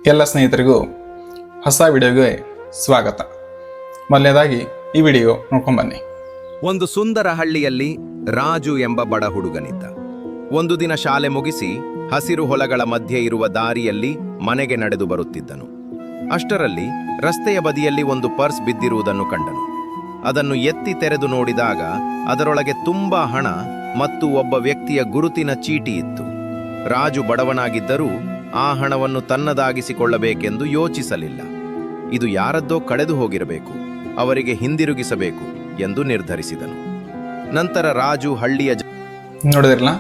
ಎಲ್ಲ ಸ್ನೇಹಿತರಿಗೂ ಹೊಸ ವಿಡಿಯೋಗೆ ಸ್ವಾಗತ. ಮೊದಲನೇದಾಗಿ ಈ ವಿಡಿಯೋ ನೋಡ್ಕೊಂಡ್ಬನ್ನಿ. ಒಂದು ಸುಂದರ ಹಳ್ಳಿಯಲ್ಲಿ ರಾಜು ಎಂಬ ಬಡ ಹುಡುಗನಿದ್ದ. ಒಂದು ದಿನ ಶಾಲೆ ಮುಗಿಸಿ ಹಸಿರು ಹೊಲಗಳ ಮಧ್ಯೆ ಇರುವ ದಾರಿಯಲ್ಲಿ ಮನೆಗೆ ನಡೆದು ಬರುತ್ತಿದ್ದನು. ಅಷ್ಟರಲ್ಲಿ ರಸ್ತೆಯ ಬದಿಯಲ್ಲಿ ಒಂದು ಪರ್ಸ್ ಬಿದ್ದಿರುವುದನ್ನು ಕಂಡನು. ಅದನ್ನು ಎತ್ತಿ ತೆರೆದು ನೋಡಿದಾಗ ಅದರೊಳಗೆ ತುಂಬಾ ಹಣ ಮತ್ತು ಒಬ್ಬ ವ್ಯಕ್ತಿಯ ಗುರುತಿನ ಚೀಟಿ ಇತ್ತು. ರಾಜು ಬಡವನಾಗಿದ್ದರೂ ಆ ಹಣವನ್ನು ತನ್ನದಾಗಿಸಿಕೊಳ್ಳಬೇಕೆಂದು ಯೋಚಿಸಲಿಲ್ಲ. ಇದು ಯಾರದ್ದೋ ಕಳೆದು ಹೋಗಿರಬೇಕು, ಅವರಿಗೆ ಹಿಂದಿರುಗಿಸಬೇಕು ಎಂದು ನಿರ್ಧರಿಸಿದನು. ನಂತರ ರಾಜು ಹಳ್ಳಿಯ ನೋಡಿದ್ರಲ್ಲ,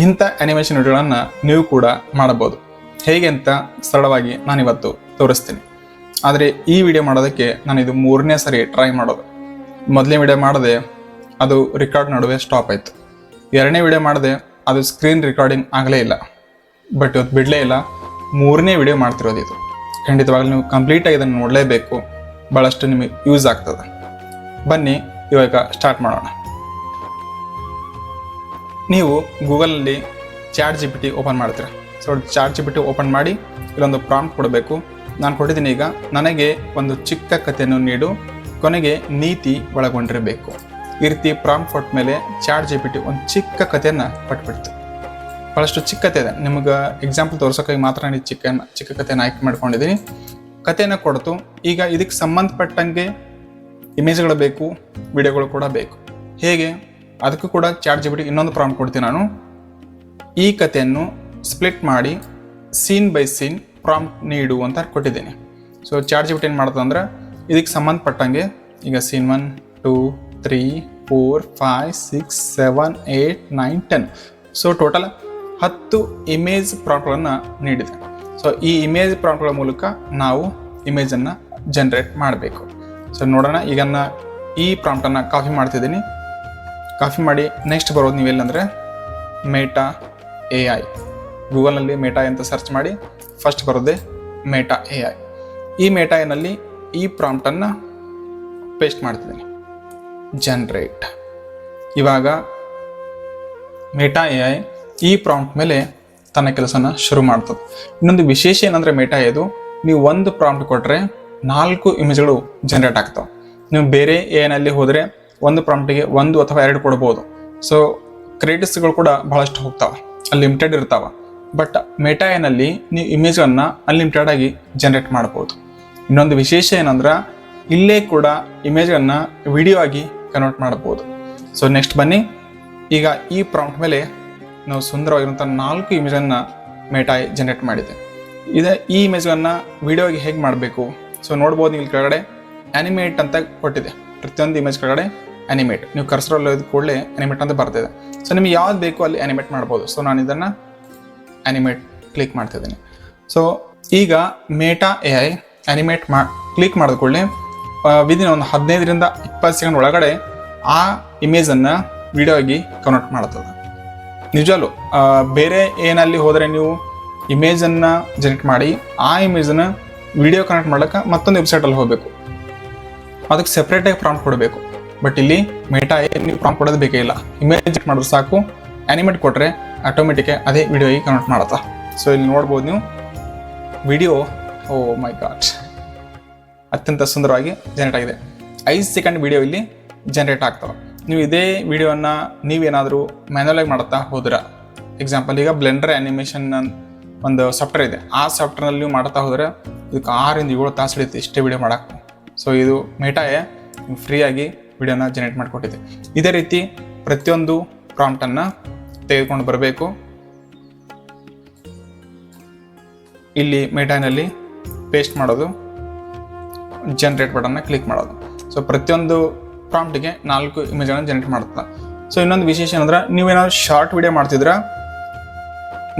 ಇಂಥ ಅನಿಮೇಷನ್ ವಿಡಿಯೋಗಳನ್ನು ನೀವು ಕೂಡ ಮಾಡಬಹುದು. ಹೇಗೆ ಅಂತ ಸರಳವಾಗಿ ನಾನಿವತ್ತು ತೋರಿಸ್ತೀನಿ. ಆದರೆ ಈ ವಿಡಿಯೋ ಮಾಡೋದಕ್ಕೆ ನಾನು ಇದು 3ನೇ ಸರಿ ಟ್ರೈ ಮಾಡೋದು. ಮೊದಲನೇ ವಿಡಿಯೋ ಮಾಡಿದೆ, ಅದು ರೆಕಾರ್ಡ್ ನಡುವೆ ಸ್ಟಾಪ್ ಆಯಿತು. 2ನೇ ವಿಡಿಯೋ ಮಾಡಿದೆ, ಅದು ಸ್ಕ್ರೀನ್ ರೆಕಾರ್ಡಿಂಗ್ ಆಗಲೇ ಇಲ್ಲ. ಬಟ್ ಇವತ್ತು ಬಿಡಲೇ ಇಲ್ಲ, 3ನೇ ವಿಡಿಯೋ ಮಾಡ್ತಿರೋದು ಇದು. ಖಂಡಿತವಾಗ್ಲೂ ನೀವು ಕಂಪ್ಲೀಟಾಗಿ ಇದನ್ನು ನೋಡಲೇಬೇಕು, ಭಾಳಷ್ಟು ನಿಮಗೆ ಯೂಸ್ ಆಗ್ತದೆ. ಬನ್ನಿ ಇವಾಗ ಸ್ಟಾರ್ಟ್ ಮಾಡೋಣ. ನೀವು ಗೂಗಲಲ್ಲಿ ChatGPT ಓಪನ್ ಮಾಡ್ತೀರಾ. ಸೊ ChatGPT ಓಪನ್ ಮಾಡಿ ಇಲ್ಲೊಂದು ಪ್ರಾಂಪ್ಟ್ ಕೊಡಬೇಕು. ನಾನು ಕೊಟ್ಟಿದ್ದೀನಿ. ಈಗ ನನಗೆ ಒಂದು ಚಿಕ್ಕ ಕಥೆಯನ್ನು ನೀಡು, ಕೊನೆಗೆ ನೀತಿ ಒಳಗೊಂಡಿರಬೇಕು. ಈ ರೀತಿ ಪ್ರಾಂಪ್ಟ್ ಕೊಟ್ಟ ಮೇಲೆ ChatGPT ಒಂದು ಚಿಕ್ಕ ಕಥೆಯನ್ನು ಕೊಟ್ಬಿಡ್ತು. ಭಾಳಷ್ಟು ಚಿಕ್ಕ ಕಥೆ ಇದೆ. ನಿಮಗೆ ಎಕ್ಸಾಂಪಲ್ ತೋರ್ಸೋಕ್ಕಾಗಿ ಮಾತ್ರ ನಾನು ಚಿಕ್ಕ ಕಥೆಯನ್ನು ಆಯ್ಕೆ ಮಾಡ್ಕೊಂಡಿದ್ದೀನಿ. ಕಥೆಯನ್ನು ಕೊಡ್ತು. ಈಗ ಇದಕ್ಕೆ ಸಂಬಂಧಪಟ್ಟಂಗೆ ಇಮೇಜ್ಗಳು ಬೇಕು, ವಿಡಿಯೋಗಳು ಕೂಡ ಬೇಕು. ಹೇಗೆ? ಅದಕ್ಕೂ ಕೂಡ ChatGPT ಇನ್ನೊಂದು ಪ್ರಾಂಪ್ಟ್ ಕೊಡ್ತೀನಿ ನಾನು. ಈ ಕಥೆಯನ್ನು ಸ್ಪ್ಲಿಟ್ ಮಾಡಿ ಸೀನ್ ಬೈ ಸೀನ್ ಪ್ರಾಂಪ್ಟ್ ನೀಡು ಅಂತ ಕೊಟ್ಟಿದ್ದೀನಿ. ಸೊ ChatGPT ಏನು ಮಾಡ್ತದೆ ಅಂದ್ರೆ, ಇದಕ್ಕೆ ಸಂಬಂಧಪಟ್ಟಂಗೆ ಈಗ ಸೀನ್ 1, 2, 3, 4, 5, 6, 7, 8, 9, 10 ಸೊ ಟೋಟಲ್ 10 ಇಮೇಜ್ ಪ್ರಾಂಪ್ಟ್ಗಳನ್ನು ನೀಡಿದೆ. ಸೊ ಈ ಇಮೇಜ್ ಪ್ರಾಂಪ್ಟ್ಗಳ ಮೂಲಕ ನಾವು ಇಮೇಜನ್ನು ಜನ್ರೇಟ್ ಮಾಡಬೇಕು. ಸೊ ನೋಡೋಣ. ಈಗ ಈ ಪ್ರಾಂಪ್ಟನ್ನು ಕಾಪಿ ಮಾಡ್ತಿದ್ದೀನಿ. ಕಾಪಿ ಮಾಡಿ ನೆಕ್ಸ್ಟ್ ಬರೋದು ನೀವೆಲ್ಲಂದರೆ ಮೇಟಾ AI. ಗೂಗಲ್ನಲ್ಲಿ ಮೇಟಾ ಅಂತ ಸರ್ಚ್ ಮಾಡಿ ಫಸ್ಟ್ ಬರೋದೇ ಮೇಟಾ AI. ಈ ಮೇಟಾ ಎನಲ್ಲಿ ಈ ಪ್ರಾಂಪ್ಟನ್ನು ಪೇಸ್ಟ್ ಮಾಡ್ತಿದ್ದೀನಿ. ಜನ್ರೇಟ್. ಇವಾಗ ಮೇಟಾ AI ಈ ಪ್ರಾಂಪ್ಟ್ ಮೇಲೆ ತನ್ನ ಕೆಲಸನ ಶುರು ಮಾಡ್ತದೆ. ಇನ್ನೊಂದು ವಿಶೇಷ ಏನಂದರೆ ಮೇಟಾ ಇದು, ನೀವು ಒಂದು ಪ್ರಾಂಪ್ಟ್ ಕೊಟ್ಟರೆ 4 ಇಮೇಜ್ಗಳು ಜನ್ರೇಟ್ ಆಗ್ತಾವೆ. ನೀವು ಬೇರೆ AI ಹೋದರೆ ಒಂದು ಪ್ರಾಂಪ್ಟಿಗೆ 1 ಅಥವಾ 2 ಕೊಡ್ಬೋದು. ಸೊ ಕ್ರೆಡಿಟ್ಸ್ಗಳು ಕೂಡ ಭಾಳಷ್ಟು ಹೋಗ್ತಾವೆ, ಅನ್ಲಿಮಿಟೆಡ್ ಇರ್ತಾವೆ. ಬಟ್ ಮೇಟಾ AI ನೀವು ಇಮೇಜ್ಗಳನ್ನು ಅನ್ಲಿಮಿಟೆಡ್ ಆಗಿ ಜನ್ರೇಟ್ ಮಾಡ್ಬೋದು. ಇನ್ನೊಂದು ವಿಶೇಷ ಏನಂದ್ರೆ, ಇಲ್ಲೇ ಕೂಡ ಇಮೇಜ್ಗಳನ್ನು ವಿಡಿಯೋ ಆಗಿ ಕನ್ವರ್ಟ್ ಮಾಡ್ಬೋದು. ಸೊ ನೆಕ್ಸ್ಟ್ ಬನ್ನಿ. ಈಗ ಈ ಪ್ರಾಂಪ್ಟ್ ಮೇಲೆ ನಾವು ಸುಂದರವಾಗಿರುವಂಥ 4 ಇಮೇಜನ್ನು ಮೇಟಾ ಜನ್ರೇಟ್ ಮಾಡಿದೆ. ಈ ಇಮೇಜ್ಗಳನ್ನು ವಿಡಿಯೋಗೆ ಹೇಗೆ ಮಾಡಬೇಕು? ಸೊ ನೋಡ್ಬೋದು, ಇಲ್ಲಿ ಕೆಳಗಡೆ ಆ್ಯನಿಮೇಟ್ ಅಂತ ಕೊಟ್ಟಿದೆ. ಪ್ರತಿಯೊಂದು ಇಮೇಜ್ ಕೆಳಗಡೆ ಆ್ಯನಿಮೇಟ್, ನೀವು ಕರ್ಸರಲ್ಲಿ ಕೂಡಲೇ ಆ್ಯನಿಮೇಟ್ ಅಂತ ಬರ್ತಿದೆ. ಸೊ ನಿಮಗೆ ಯಾವ್ದು ಬೇಕು ಅಲ್ಲಿ ಆ್ಯನಿಮೇಟ್ ಮಾಡ್ಬೋದು. ಸೊ ನಾನು ಇದನ್ನು ಆ್ಯನಿಮೇಟ್ ಕ್ಲಿಕ್ ಮಾಡ್ತಿದ್ದೀನಿ. ಸೊ ಈಗ ಮೇಟಾ AI ಆ್ಯನಿಮೇಟ್ ಕ್ಲಿಕ್ ಮಾಡಿದ ಕೂಡಲೇ ವಿದಿನ್ ಒಂದು 15ರಿಂದ 20 ಸೆಕೆಂಡ್ ಒಳಗಡೆ ಆ ಇಮೇಜನ್ನು ವಿಡಿಯೋ ಆಗಿ ಕನ್ವರ್ಟ್ ಮಾಡ್ತದೆ. ನಿಜವಲ್ಲೂ ಬೇರೆ ಏನಲ್ಲಿ ಹೋದರೆ ನೀವು ಇಮೇಜನ್ನು ಜನ್ರೇಟ್ ಮಾಡಿ ಆ ಇಮೇಜನ್ನು ವಿಡಿಯೋ ಕನೆಕ್ಟ್ ಮಾಡ್ಲಿಕ್ಕೆ ಮತ್ತೊಂದು ವೆಬ್ಸೈಟಲ್ಲಿ ಹೋಗಬೇಕು, ಅದಕ್ಕೆ ಸೆಪ್ರೇಟಾಗಿ ಪ್ರಾಂಪ್ಟ್ ಕೊಡಬೇಕು. ಬಟ್ ಇಲ್ಲಿ ಮೇಟಾ ನೀವು ಪ್ರಾಂಪ್ಟ್ ಕೊಡೋದು ಬೇಕೇ ಇಲ್ಲ. ಇಮೇಜ್ ಜನ್ರೇಟ್ ಮಾಡಿದ್ರೆ ಸಾಕು, ಆ್ಯನಿಮೇಟ್ ಕೊಟ್ಟರೆ ಆಟೋಮೆಟಿಕ್ ಅದೇ ವಿಡಿಯೋಗೆ ಕನ್ವರ್ಟ್ ಮಾಡುತ್ತಾ. ಸೊ ಇಲ್ಲಿ ನೋಡ್ಬೋದು ನೀವು ವಿಡಿಯೋ. ಓ ಮೈ ಗಾಡ್, ಅತ್ಯಂತ ಸುಂದರವಾಗಿ ಜನ್ರೇಟ್ ಆಗಿದೆ. 5 ಸೆಕೆಂಡ್ ವಿಡಿಯೋ ಇಲ್ಲಿ ಜನ್ರೇಟ್ ಆಗ್ತವೆ. ನೀವು ಇದೇ ವಿಡಿಯೋವನ್ನು ನೀವೇನಾದರೂ ಮ್ಯಾನ್ಯಲಾಗಿ ಮಾಡುತ್ತಾ ಹೋದ್ರೆ, ಎಕ್ಸಾಂಪಲ್ ಈಗ ಬ್ಲೆಂಡರ್ ಆ್ಯನಿಮೇಷನ್ ಒಂದು ಸಾಫ್ಟ್ವೇರ್ ಇದೆ, ಆ ಸಾಫ್ಟ್ವೇರ್ನಲ್ಲಿ ನೀವು ಮಾಡ್ತಾ ಹೋದರೆ ಇದಕ್ಕೆ 6ರಿಂದ 7 ತಾಸು ಹಿಡಿಯುತ್ತೆ ಇಷ್ಟೇ ವಿಡಿಯೋ ಮಾಡೋಕ್ಕೆ. ಸೊ ಇದು ಮೇಟಾ ಫ್ರೀಯಾಗಿ ವಿಡಿಯೋನ ಜನ್ರೇಟ್ ಮಾಡಿಕೊಟ್ಟಿದೆ. ಇದೇ ರೀತಿ ಪ್ರತಿಯೊಂದು ಪ್ರಾಂಪ್ಟನ್ನು ತೆಗೆದುಕೊಂಡು ಬರಬೇಕು. ಇಲ್ಲಿ ಮೇಟಾನಲ್ಲಿ ಪೇಸ್ಟ್ ಮಾಡೋದು, ಜನ್ರೇಟ್ ಬಟನ್ನ ಕ್ಲಿಕ್ ಮಾಡೋದು. ಸೊ ಪ್ರತಿಯೊಂದು ಪ್ರಾಂಪ್ಟಿಗೆ 4 ಇಮೇಜ್ಗಳನ್ನು ಜನ್ರೇಟ್ ಮಾಡ್ತದೆ. ಸೊ ಇನ್ನೊಂದು ವಿಶೇಷ ಏನಂದ್ರೆ, ನೀವೇನಾದ್ರು ಶಾರ್ಟ್ ವಿಡಿಯೋ ಮಾಡ್ತಿದ್ರೆ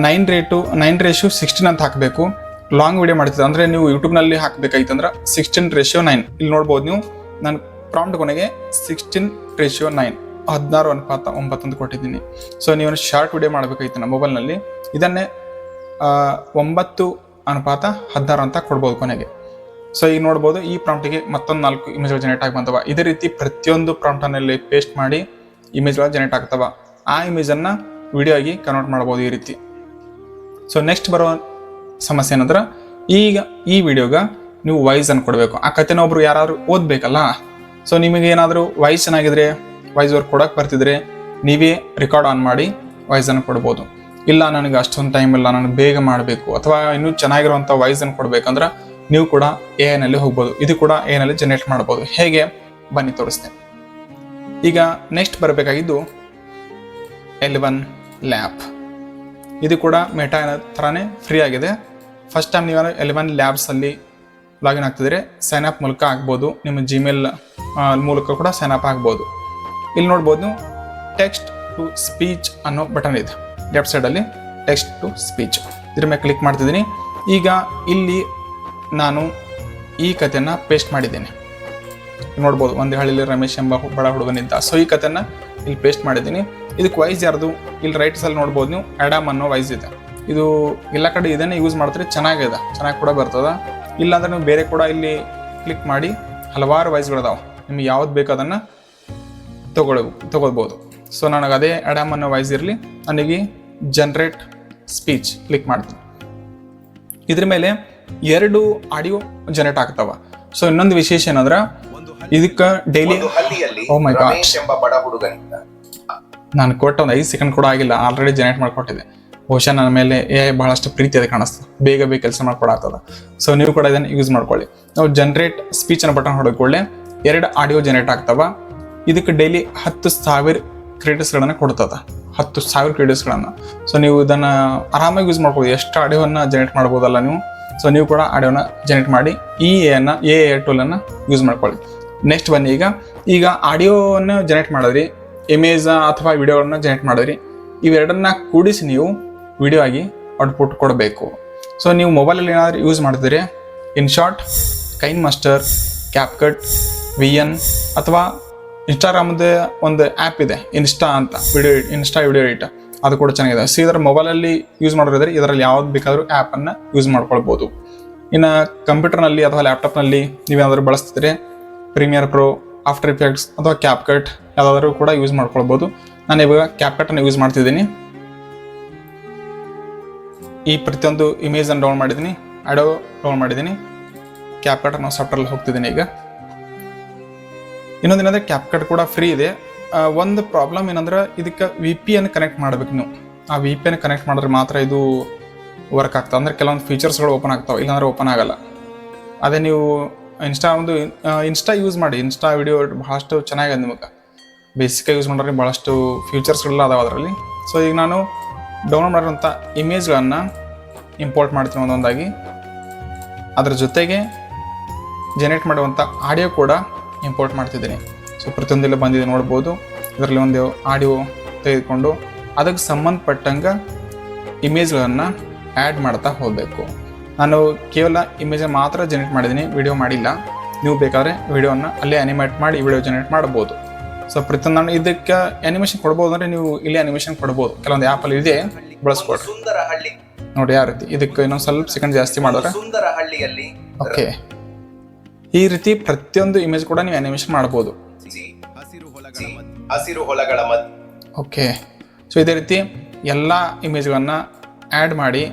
9:16 ಅಂತ ಹಾಕಬೇಕು. ಲಾಂಗ್ ವಿಡಿಯೋ ಮಾಡ್ತಿದ್ರೆ ಅಂದರೆ ನೀವು ಯೂಟ್ಯೂಬ್ನಲ್ಲಿ ಹಾಕಬೇಕಾಯ್ತಂದ್ರೆ 16:9. ಇಲ್ಲಿ ನೋಡ್ಬೋದು ನೀವು, ನಾನು ಪ್ರಾಂಪ್ಟ್ ಕೊನೆಗೆ 16:9 16:9 ಅಂತ ಕೊಟ್ಟಿದ್ದೀನಿ. ಸೊ ನೀವು ಶಾರ್ಟ್ ವಿಡಿಯೋ ಮಾಡಬೇಕಾಯ್ತು ನಮ್ಮ ಮೊಬೈಲ್ನಲ್ಲಿ, ಇದನ್ನೇ 9:16 ಅಂತ ಕೊಡ್ಬೋದು ಕೊನೆಗೆ. ಸೊ ಈಗ ನೋಡ್ಬೋದು, ಈ ಪ್ರಾಂಪ್ಟಿಗೆ ಮತ್ತೊಂದು 4 ಇಮೇಜ್ಗಳು ಜನ್ರೇಟ್ ಆಗಿ ಬಂದವ. ಇದೇ ರೀತಿ ಪ್ರತಿಯೊಂದು ಪ್ರಾಂಪ್ಟನಲ್ಲಿ ಪೇಸ್ಟ್ ಮಾಡಿ ಇಮೇಜ್ಗಳು ಜನ್ರೇಟ್ ಆಗ್ತವ. ಆ ಇಮೇಜನ್ನು ವಿಡಿಯೋ ಆಗಿ ಕನ್ವರ್ಟ್ ಮಾಡ್ಬೋದು ಈ ರೀತಿ. ಸೊ ನೆಕ್ಸ್ಟ್ ಬರೋ ಸಮಸ್ಯೆ ಏನಂದ್ರೆ, ಈಗ ಈ ವಿಡಿಯೋಗೆ ನೀವು ವಾಯ್ಸನ್ನು ಕೊಡಬೇಕು. ಆ ಕಥೆನ ಒಬ್ರು ಯಾರಾದ್ರು ಓದಬೇಕಲ್ಲ. ಸೊ ನಿಮಗೆ ಏನಾದರೂ ವಾಯ್ಸ್ ಚೆನ್ನಾಗಿದ್ರೆ, ವಾಯ್ಸ್ ಓವರ್ ಕೊಡೋಕೆ ಬರ್ತಿದ್ರೆ ನೀವೇ ರೆಕಾರ್ಡ್ ಆನ್ ಮಾಡಿ ವಾಯ್ಸನ್ನು ಕೊಡ್ಬೋದು. ಇಲ್ಲ ನನಗೆ ಅಷ್ಟೊಂದು ಟೈಮ್ ಇಲ್ಲ, ನನಗೆ ಬೇಗ ಮಾಡಬೇಕು ಅಥವಾ ಇನ್ನೂ ಚೆನ್ನಾಗಿರುವಂಥ ವಾಯ್ಸನ್ನು ಕೊಡಬೇಕಂದ್ರೆ ನೀವು ಕೂಡ AI ಹೋಗ್ಬೋದು. ಇದು ಕೂಡ AI ಜನರೇಟ್ ಮಾಡ್ಬೋದು. ಹೇಗೆ ಬನ್ನಿ ತೋರಿಸ್ತೇನೆ. ಈಗ ನೆಕ್ಸ್ಟ್ ಬರಬೇಕಾಗಿದ್ದು L1 ಲ್ಯಾಬ್. ಇದು ಕೂಡ ಮೆಟಾ ಥರನೇ ಫ್ರೀ ಆಗಿದೆ. ಫಸ್ಟ್ ಟೈಮ್ ನೀವು L1 ಲ್ಯಾಬ್ಸಲ್ಲಿ ಲಾಗಿನ್ ಆಗ್ತಿದ್ರೆ ಸೈನ್ ಅಪ್ ಮೂಲಕ ಆಗ್ಬೋದು. ನಿಮ್ಮ ಜಿಮೇಲ್ ಮೂಲಕ ಕೂಡ ಸೈನ್ ಅಪ್ ಆಗ್ಬೋದು. ಇಲ್ಲಿ ನೋಡ್ಬೋದು ಟೆಕ್ಸ್ಟ್ ಟು ಸ್ಪೀಚ್ ಅನ್ನೋ ಬಟನ್ ಇದೆ ಲೆಫ್ಟ್ ಸೈಡಲ್ಲಿ, ಟೆಕ್ಸ್ಟ್ ಟು ಸ್ಪೀಚ್. ಇದ್ರ ಮೇಲೆ ಕ್ಲಿಕ್ ಮಾಡ್ತಿದ್ದೀನಿ. ಈಗ ಇಲ್ಲಿ ನಾನು ಈ ಕಥೆನ ಪೇಸ್ಟ್ ಮಾಡಿದ್ದೇನೆ. ನೋಡ್ಬೋದು, ಒಂದು ಹಳ್ಳಿಲಿ ರಮೇಶ್ ಎಂಬ ಬಡ ಹುಡುಗನಿದ್ದ. ಸೊ ಈ ಕಥೆನ ಇಲ್ಲಿ ಪೇಸ್ಟ್ ಮಾಡಿದ್ದೀನಿ. ಇದಕ್ಕೆ ವಾಯ್ಸ್ ಯಾರ್ದು ಇಲ್ಲಿ ರೈಟ್ ಸೈಡ್ ನೋಡ್ಬೋದು ನೀವು, ಆಡಮ್ ಅನ್ನೋ ವಾಯ್ಸ್ ಇದೆ. ಇದು ಎಲ್ಲ ಕಡೆ ಇದನ್ನೇ ಯೂಸ್ ಮಾಡ್ತಾರೆ, ಚೆನ್ನಾಗಿದೆ, ಚೆನ್ನಾಗಿ ಕೂಡ ಬರ್ತದೆ. ಇಲ್ಲಾಂದ್ರೆ ನೀವು ಬೇರೆ ಕೂಡ ಇಲ್ಲಿ ಕ್ಲಿಕ್ ಮಾಡಿ ಹಲವಾರು ವಾಯ್ಸ್ಗಳಿದಾವೆ, ನಿಮ್ಗೆ ಯಾವ್ದು ಬೇಕು ಅದನ್ನು ತಗೋಬೋದು. ಸೊ ನನಗೆ ಅದೇ ಆಡಮ್ ಅನ್ನೋ ವಾಯ್ಸ್ ಇರಲಿ, ನನಗೆ ಜನರೇಟ್ ಸ್ಪೀಚ್ ಕ್ಲಿಕ್ ಮಾಡ್ತೀನಿ. ಇದ್ರ ಮೇಲೆ 2 ಆಡಿಯೋ ಜನರೇಟ್ ಆಗ್ತಾವ. ಸೊ ಇನ್ನೊಂದು ವಿಶೇಷ ಏನಂದ್ರೆ ಇದಕ್ಕೆ ಡೈಲಿ ನಾನು ಕೊಟ್ಟ ಒಂದು 5 ಸೆಕೆಂಡ್ ಕೂಡ ಆಗಿಲ್ಲ, ಆಲ್ರೆಡಿ ಜನರೇಟ್ ಮಾಡಿಕೊಟ್ಟಿದೆ. ಬಹುಶಃ ನನ್ನ ಮೇಲೆ AI ಬಹಳಷ್ಟು ಪ್ರೀತಿ ಅದು ಕಾಣಿಸ್ತದೆ, ಬೇಗ ಕೆಲಸ ಮಾಡ್ಕೊಡಾಗ್ತದ. ಸೊ ನೀವು ಕೂಡ ಇದನ್ನು ಯೂಸ್ ಮಾಡ್ಕೊಳ್ಳಿ. ನಾವು ಜನರೇಟ್ ಸ್ಪೀಚ್ ಅನ್ನೋ ಬಟನ್ ಹೊಡೆಕೊಳ್ಳೆ 2 ಆಡಿಯೋ ಜನರೇಟ್ ಆಗ್ತಾವ. ಇದಕ್ಕೆ ಡೈಲಿ 10,000 ಕ್ರೆಡಿಟ್ಸ್ಗಳನ್ನು ಕೊಡ್ತದ, 10,000 ಕ್ರೆಡಿಟ್ಸ್ಗಳನ್ನು. ಸೊ ನೀವು ಇದನ್ನು ಆರಾಮಾಗಿ ಯೂಸ್ ಮಾಡ್ಬೋದು, ಎಷ್ಟು ಆಡಿಯೋವನ್ನು ಜನರೇಟ್ ಮಾಡ್ಬೋದಲ್ಲ ನೀವು. ಸೊ ನೀವು ಕೂಡ ಆಡಿಯೋನ ಜನರೇಟ್ ಮಾಡಿ ಈ AI ಟೂಲನ್ನು ಯೂಸ್ ಮಾಡ್ಕೊಳ್ಳಿ. ನೆಕ್ಸ್ಟ್ ಬನ್ನಿ, ಈಗ ಆಡಿಯೋವನ್ನು ಜನರೇಟ್ ಮಾಡಿದ್ರಿ, ಇಮೇಜ್ ಅಥವಾ ವಿಡಿಯೋಗಳನ್ನ ಜನರೇಟ್ ಮಾಡಿದ್ರಿ, ಇವೆರಡನ್ನ ಕೂಡಿಸಿ ನೀವು ವಿಡಿಯೋ ಆಗಿ ಔಟ್ಪುಟ್ ಕೊಡಬೇಕು. ಸೊ ನೀವು ಮೊಬೈಲಲ್ಲಿ ಏನಾದರೂ ಯೂಸ್ ಮಾಡ್ತಿದ್ರೆ ಇನ್ಶಾರ್ಟ್, ಕೈನ್ ಮಾಸ್ಟರ್, ಕ್ಯಾಪ್ಕಟ್, VN ಅಥವಾ ಇನ್ಸ್ಟಾಗ್ರಾಮ್ದು ಒಂದು ಆ್ಯಪ್ ಇದೆ ಇನ್ಸ್ಟಾ ಅಂತ, ಇನ್ಸ್ಟಾ ವಿಡಿಯೋ ಎಡಿಟ್, ಅದು ಕೂಡ ಚೆನ್ನಾಗಿದೆ. ಸೊ ಇದರ ಮೊಬೈಲಲ್ಲಿ ಯೂಸ್ ಮಾಡೋರಿದ್ರೆ ಇದರಲ್ಲಿ ಯಾವ್ದು ಬೇಕಾದರೂ ಆ್ಯಪನ್ನು ಯೂಸ್ ಮಾಡ್ಕೊಳ್ಬೋದು. ಇನ್ನು ಕಂಪ್ಯೂಟರ್ನಲ್ಲಿ ಅಥವಾ ಲ್ಯಾಪ್ಟಾಪ್ನಲ್ಲಿ ನೀವೇನಾದರೂ ಬಳಸ್ತಿದ್ರೆ ಪ್ರೀಮಿಯರ್ ಪ್ರೋ, ಆಫ್ಟರ್ ಎಫೆಕ್ಟ್ಸ್ ಅಥವಾ ಕ್ಯಾಪ್ಕಟ್ ಯಾವುದಾದ್ರೂ ಕೂಡ ಯೂಸ್ ಮಾಡ್ಕೊಳ್ಬೋದು. ನಾನು ಇವಾಗ ಕ್ಯಾಪ್ಕಟನ್ನು ಯೂಸ್ ಮಾಡ್ತಿದ್ದೀನಿ. ಈ ಪ್ರತಿಯೊಂದು ಇಮೇಜನ್ನು ಡೌನ್ ಮಾಡಿದ್ದೀನಿ, ಆಡಿಯೋ ಡೌನ್ ಮಾಡಿದ್ದೀನಿ, ಕ್ಯಾಪ್ಕಟ್ ಅನ್ನೋ ಸಾಫ್ಟ್ವೇರಲ್ಲಿ ಹೋಗ್ತಿದ್ದೀನಿ. ಈಗ ಇನ್ನೊಂದೇನಂದರೆ ಕ್ಯಾಪ್ಕಟ್ ಕೂಡ ಫ್ರೀ ಇದೆ. ಒಂದು ಪ್ರಾಬ್ಲಮ್ ಏನಂದ್ರೆ ಇದಕ್ಕೆ VPN ಕನೆಕ್ಟ್ ಮಾಡಬೇಕು ನೀವು. ಆ VPN ಕನೆಕ್ಟ್ ಮಾಡಿದ್ರೆ ಮಾತ್ರ ಇದು ವರ್ಕ್ ಆಗ್ತದೆ. ಅಂದರೆ ಕೆಲವೊಂದು ಫೀಚರ್ಸ್ಗಳು ಓಪನ್ ಆಗ್ತಾವೆ, ಇಲ್ಲಾಂದ್ರೆ ಓಪನ್ ಆಗಲ್ಲ. ಅದೇ ನೀವು ಇನ್ಸ್ಟಾ ಯೂಸ್ ಮಾಡಿ, ಇನ್ಸ್ಟಾ ವಿಡಿಯೋ ಭಾಳಷ್ಟು ಚೆನ್ನಾಗಿದೆ. ನಿಮಗೆ ಬೇಸಿಕಾಗಿ ಯೂಸ್ ಮಾಡಿದ್ರೆ ಭಾಳಷ್ಟು ಫ್ಯೂಚರ್ಸ್ಗಳೆಲ್ಲ ಅದಾವೆ ಅದರಲ್ಲಿ. ಸೊ ಈಗ ನಾನು ಡೌನ್ಲೋಡ್ ಮಾಡಿರೋಂಥ ಇಮೇಜ್ಗಳನ್ನು ಇಂಪೋರ್ಟ್ ಮಾಡ್ತೀನಿ ಒಂದೊಂದಾಗಿ. ಅದ್ರ ಜೊತೆಗೆ ಜನರೇಟ್ ಮಾಡುವಂಥ ಆಡಿಯೋ ಕೂಡ ಇಂಪೋರ್ಟ್ ಮಾಡ್ತಿದ್ದೀನಿ. ಸೊ ಪ್ರತಿಯೊಂದೆಲ್ಲ ಬಂದಿದೆ ನೋಡ್ಬೋದು. ಇದರಲ್ಲಿ ಒಂದು ಆಡಿಯೋ ತೆಗೆದುಕೊಂಡು ಅದಕ್ಕೆ ಸಂಬಂಧಪಟ್ಟಂಗೆ ಇಮೇಜ್ಗಳನ್ನು ಆ್ಯಡ್ ಮಾಡ್ತಾ ಹೋಗಬೇಕು. ನಾನು ಕೇವಲ ಇಮೇಜ್ ಮಾತ್ರ ಜನರೇಟ್ ಮಾಡಿದ್ದೀನಿ, ವಿಡಿಯೋ ಮಾಡಿಲ್ಲ. ನೀವು ಬೇಕಾದರೆ ವಿಡಿಯೋನ ಅಲ್ಲೇ ಅನಿಮೇಟ್ ಮಾಡಿ ವಿಡಿಯೋ ಜನರೇಟ್ ಮಾಡ್ಬೋದು. ಸೊ ಪ್ರತಿಯೊಂದು ನಾನು ಇದಕ್ಕೆ ಅನಿಮೇಷನ್ ಕೊಡ್ಬೋದು ಅಂದರೆ ನೀವು ಇಲ್ಲಿ ಅನಿಮೇಷನ್ ಕೊಡ್ಬೋದು, ಕೆಲವೊಂದು ಆ್ಯಪಲ್ಲಿ ಇದೆ, ಬಳಸ್ಕೊಡ್ರಿ ನೋಡಿ. ಯಾವ ರೀತಿ ಇದಕ್ಕೆ ಇನ್ನೊಂದು ಸ್ವಲ್ಪ ಸೆಕೆಂಡ್ ಜಾಸ್ತಿ ಮಾಡಿದ್ರೆ ಓಕೆ, ಈ ರೀತಿ ಪ್ರತಿಯೊಂದು ಇಮೇಜ್ ಕೂಡ ನೀವು ಅನಿಮೇಷನ್ ಮಾಡ್ಬೋದು. ಓಕೆ, ಸೊ ಇದೇ ರೀತಿ ಎಲ್ಲ ಇಮೇಜ್ಗಳನ್ನು ಆ್ಯಡ್ ಮಾಡಿ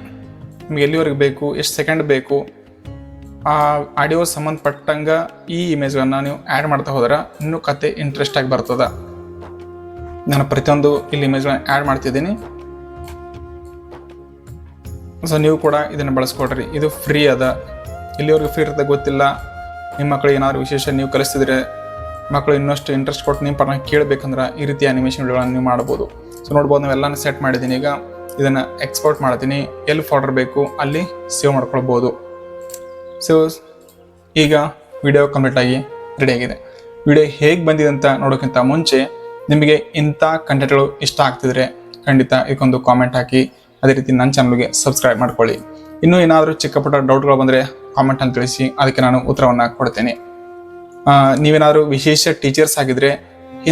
ನಿಮ್ಗೆ ಎಲ್ಲಿವರೆಗೆ ಬೇಕು, ಎಷ್ಟು ಸೆಕೆಂಡ್ ಬೇಕು, ಆ ಆಡಿಯೋ ಸಂಬಂಧಪಟ್ಟಂಗೆ ಈ ಇಮೇಜ್ಗಳನ್ನು ನೀವು ಆ್ಯಡ್ ಮಾಡ್ತಾ ಹೋದ್ರೆ ಇನ್ನೂ ಕತೆ ಇಂಟ್ರೆಸ್ಟ್ ಆಗಿ ಬರ್ತದೆ. ನಾನು ಪ್ರತಿಯೊಂದು ಇಲ್ಲಿ ಇಮೇಜ್ಗಳನ್ನ ಆ್ಯಡ್ ಮಾಡ್ತಿದ್ದೀನಿ. ಸೊ ನೀವು ಕೂಡ ಇದನ್ನು ಬಳಸ್ಕೊಡ್ರಿ, ಇದು ಫ್ರೀ ಅದ. ಇಲ್ಲಿವರೆಗೆ ಫ್ರೀ ಇರ್ತದೆ ಗೊತ್ತಿಲ್ಲ, ನಿಮ್ಮ ಮಕ್ಕಳಿಗೆ ಏನಾದ್ರು ವಿಶೇಷ ನೀವು ಕಲಿಸ್ತಿದ್ರೆ ಮಕ್ಕಳು ಇನ್ನಷ್ಟು ಇಂಟ್ರೆಸ್ಟ್ ಕೊಟ್ಟು ನಿಮ್ಮ ಪರವಾಗಿ ಕೇಳಬೇಕಂದ್ರೆ ಈ ರೀತಿ ಅನಿಮೇಷನ್ ವಿಡಿಯೋಗಳನ್ನು ನೀವು ಮಾಡ್ಬೋದು. ಸೊ ನೋಡ್ಬೋದು, ನಾವೆಲ್ಲನೂ ಸೆಟ್ ಮಾಡಿದ್ದೀನಿ. ಈಗ ಇದನ್ನು ಎಕ್ಸ್ಪೋರ್ಟ್ ಮಾಡ್ತೀನಿ, ಎಲ್ಲಿ ಫೋಲ್ಡರ್ ಬೇಕು ಅಲ್ಲಿ ಸೇವ್ ಮಾಡ್ಕೊಳ್ಬೋದು. ಸೊ ಈಗ ವಿಡಿಯೋ ಕಂಪ್ಲೀಟಾಗಿ ರೆಡಿಯಾಗಿದೆ. ವಿಡಿಯೋ ಹೇಗೆ ಬಂದಿದೆ ಅಂತ ನೋಡೋಕ್ಕಿಂತ ಮುಂಚೆ ನಿಮಗೆ ಇಂಥ ಕಂಟೆಂಟ್ಗಳು ಇಷ್ಟ ಆಗ್ತಿದ್ರೆ ಖಂಡಿತ ಇದಕ್ಕೊಂದು ಕಾಮೆಂಟ್ ಹಾಕಿ, ಅದೇ ರೀತಿ ನನ್ನ ಚಾನಲ್ಗೆ ಸಬ್ಸ್ಕ್ರೈಬ್ ಮಾಡ್ಕೊಳ್ಳಿ. ಇನ್ನೂ ಏನಾದರೂ ಚಿಕ್ಕ ಪುಟ್ಟ ಡೌಟ್ಗಳು ಬಂದರೆ ಕಾಮೆಂಟ್ ಅಂತ ತಿಳಿಸಿ, ಅದಕ್ಕೆ ನಾನು ಉತ್ತರವನ್ನು ಕೊಡ್ತೇನೆ. ನೀವೇನಾದರೂ ವಿಶೇಷ ಟೀಚರ್ಸ್ ಆಗಿದ್ರೆ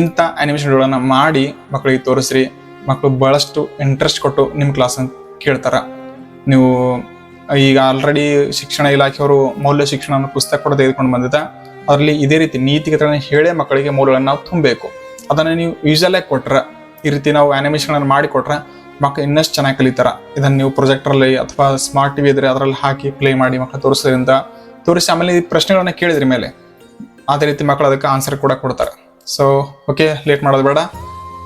ಇಂಥ ಅನಿಮೇಷನ್ ವಿಡಿಯೋಗಳನ್ನು ಮಾಡಿ ಮಕ್ಕಳಿಗೆ ತೋರಿಸ್ರಿ. ಮಕ್ಕಳು ಭಾಳಷ್ಟು ಇಂಟ್ರೆಸ್ಟ್ ಕೊಟ್ಟು ನಿಮ್ಮ ಕ್ಲಾಸನ್ನು ಕೇಳ್ತಾರೆ. ನೀವು ಈಗ ಆಲ್ರೆಡಿ ಶಿಕ್ಷಣ ಇಲಾಖೆಯವರು ಮೌಲ್ಯ ಶಿಕ್ಷಣ ಅನ್ನೋ ಪುಸ್ತಕ ಕೂಡ ತೆಗೆದುಕೊಂಡು ಬಂದಿದೆ. ಅದರಲ್ಲಿ ಇದೇ ರೀತಿ ನೀತಿಗಳನ್ನು ಹೇಳೇ ಮಕ್ಕಳಿಗೆ ಮೌಲ್ಯಗಳನ್ನು ನಾವು ತುಂಬಬೇಕು. ಅದನ್ನು ನೀವು ಯೂಸಲ್ಲೇ ಕೊಟ್ರೆ, ಈ ರೀತಿ ನಾವು ಆ್ಯನಿಮೇಷನ್ಗಳನ್ನು ಮಾಡಿ ಕೊಟ್ರೆ ಮಕ್ಕಳು ಇನ್ನಷ್ಟು ಚೆನ್ನಾಗಿ ಕಲಿತಾರ. ಇದನ್ನು ನೀವು ಪ್ರೊಜೆಕ್ಟ್ರಲ್ಲಿ ಅಥವಾ ಸ್ಮಾರ್ಟ್ ಟಿವಿ ಇದ್ರೆ ಅದರಲ್ಲಿ ಹಾಕಿ ಪ್ಲೇ ಮಾಡಿ ಮಕ್ಕಳು ತೋರಿಸಿ ಆಮೇಲೆ ಈ ಪ್ರಶ್ನೆಗಳನ್ನ ಕೇಳಿದ್ರ ಮೇಲೆ ಅದೇ ರೀತಿ ಮಕ್ಕಳು ಅದಕ್ಕೆ ಆನ್ಸರ್ ಕೂಡ ಕೊಡ್ತಾರೆ. ಸೊ ಓಕೆ, ಲೇಟ್ ಮಾಡೋದು ಬೇಡ.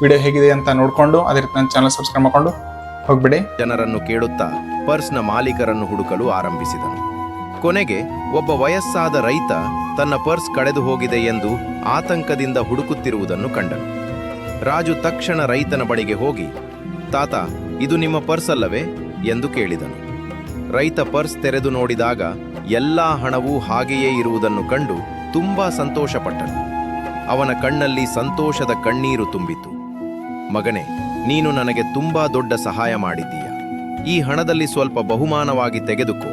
ವಿಡಿಯೋ ಹೇಗಿದೆ ಅಂತ ನೋಡಿಕೊಂಡು ಅದೇ ರೀತಿ ನನ್ನ ಚಾನಲ್ ಸಬ್ಸ್ಕ್ರೈಬ್ ಮಾಡ್ಕೊಂಡು ಹೋಗ್ಬಿಡಿ. ಜನರನ್ನು ಕೇಳುತ್ತಾ ಪರ್ಸ್ನ ಮಾಲೀಕರನ್ನು ಹುಡುಕಲು ಆರಂಭಿಸಿದನು. ಕೊನೆಗೆ ಒಬ್ಬ ವಯಸ್ಸಾದ ರೈತ ತನ್ನ ಪರ್ಸ್ ಕಳೆದು ಹೋಗಿದೆ ಎಂದು ಆತಂಕದಿಂದ ಹುಡುಕುತ್ತಿರುವುದನ್ನು ಕಂಡನು. ರಾಜು ತಕ್ಷಣ ರೈತನ ಬಳಿಗೆ ಹೋಗಿ, ತಾತ, ಇದು ನಿಮ್ಮ ಪರ್ಸ್ ಅಲ್ಲವೇ ಎಂದು ಕೇಳಿದನು. ರೈತ ಪರ್ಸ್ ತೆರೆದು ನೋಡಿದಾಗ ಎಲ್ಲಾ ಹಣವೂ ಹಾಗೆಯೇ ಇರುವುದನ್ನು ಕಂಡು ತುಂಬಾ ಸಂತೋಷಪಟ್ಟನು. ಅವನ ಕಣ್ಣಲ್ಲಿ ಸಂತೋಷದ ಕಣ್ಣೀರು ತುಂಬಿತು. ಮಗನೇ, ನೀನು ನನಗೆ ತುಂಬಾ ದೊಡ್ಡ ಸಹಾಯ ಮಾಡಿದ್ದೀಯ. ಈ ಹಣದಲ್ಲಿ ಸ್ವಲ್ಪ ಬಹುಮಾನವಾಗಿ ತೆಗೆದುಕೋ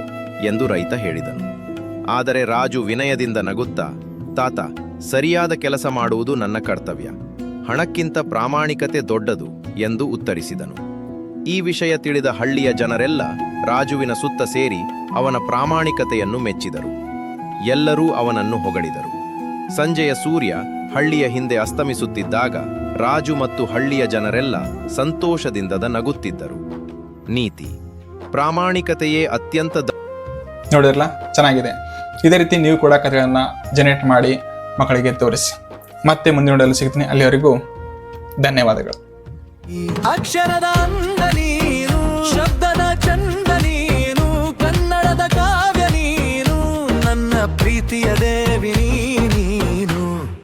ಎಂದು ರೈತ ಹೇಳಿದನು. ಆದರೆ ರಾಜು ವಿನಯದಿಂದ ನಗುತ್ತಾ, ತಾತ, ಸರಿಯಾದ ಕೆಲಸ ಮಾಡುವುದು ನನ್ನ ಕರ್ತವ್ಯ. ಹಣಕ್ಕಿಂತ ಪ್ರಾಮಾಣಿಕತೆ ದೊಡ್ಡದು ಎಂದು ಉತ್ತರಿಸಿದನು. ಈ ವಿಷಯ ತಿಳಿದ ಹಳ್ಳಿಯ ಜನರೆಲ್ಲ ರಾಜುವಿನ ಸುತ್ತ ಸೇರಿ ಅವನ ಪ್ರಾಮಾಣಿಕತೆಯನ್ನು ಮೆಚ್ಚಿದರು. ಎಲ್ಲರೂ ಅವನನ್ನು ಹೊಗಳಿದರು. ಸಂಜೆಯ ಸೂರ್ಯ ಹಳ್ಳಿಯ ಹಿಂದೆ ಅಸ್ತಮಿಸುತ್ತಿದ್ದಾಗ ರಾಜು ಮತ್ತು ಹಳ್ಳಿಯ ಜನರೆಲ್ಲ ಸಂತೋಷದಿಂದ ನಗುತ್ತಿದ್ದರು. ನೀತಿ: ಪ್ರಾಮಾಣಿಕತೆಯೇ ಅತ್ಯಂತ ನೋಡಿರಲ್ಲ, ಚೆನ್ನಾಗಿದೆ. ಇದೇ ರೀತಿ ನೀವು ಕೂಡ ಕಥೆಗಳನ್ನು ಜನರೇಟ್ ಮಾಡಿ ಮಕ್ಕಳಿಗೆ ತೋರಿಸಿ. ಮತ್ತೆ ಮುಂದಿನ ವಿಡಿಯೋದಲ್ಲಿ ಸಿಗ್ತೀನಿ. ಅಲ್ಲಿವರೆಗೂ ಧನ್ಯವಾದಗಳು. ಅಕ್ಷರದ ಅಂದ ನೀನು, ಶಬ್ದದ ಚಂದ ನೀನು, ಕನ್ನಡದ ಕಾವ್ಯ ನೀನು, ನನ್ನ ಪ್ರೀತಿಯ ದೇವಿ ನೀನು.